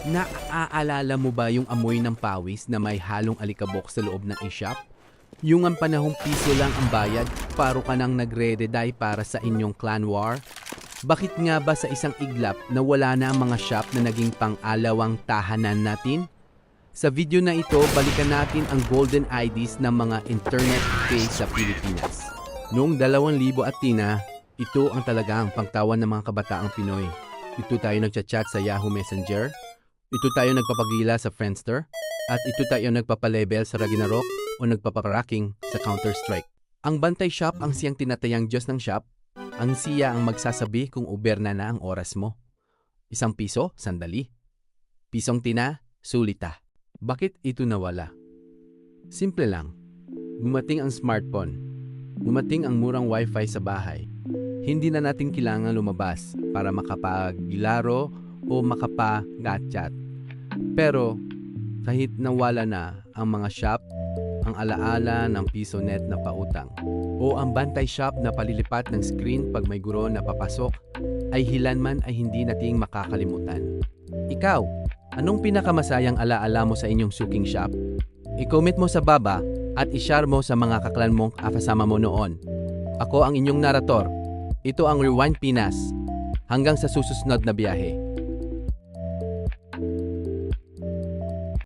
Naaalala mo ba yung amoy ng pawis na may halong alikabok sa loob ng e-shop? Yung ang panahong piso lang ang bayad, paro ka nang nagre-reday para sa inyong clan war? Bakit nga ba sa isang iglap na wala na ang mga shop na naging pang-alawang tahanan natin? Sa video na ito, balikan natin ang golden IDs ng mga internet cafe sa Pilipinas. Noong 2000 at tina, ito ang talagang pangtawan ng mga kabataang Pinoy. Ito tayo nagchat-chat sa Yahoo Messenger, ito tayo nagpapagila sa Friendster, at ito tayo nagpapalevel sa Ragnarok o nagpapakracking sa Counter-Strike. Ang Bantay Shop ang siyang tinatayang Diyos ng shop. Ang siya ang magsasabi kung uberna na ang oras mo. 1 piso, sandali. Pisong tina, sulita. Bakit ito nawala? Simple lang. Gumating ang smartphone. Gumating ang murang wifi sa bahay. Hindi na natin kailangan lumabas para makapaglaro o makapag-chat. Pero kahit nawala na ang mga shop, ang alaala ng piso net na pautang o ang Bantay Shop na palilipat ng screen pag may guro na papasok ay hilanman ay hindi nating makakalimutan. Ikaw, anong pinakamasayang alaala mo sa inyong suking shop? I-comment mo sa baba at i-share mo sa mga kaklan mong kasama mo noon. Ako ang inyong narator. Ito ang Rewind Pinas. Hanggang sa susunod na biyahe.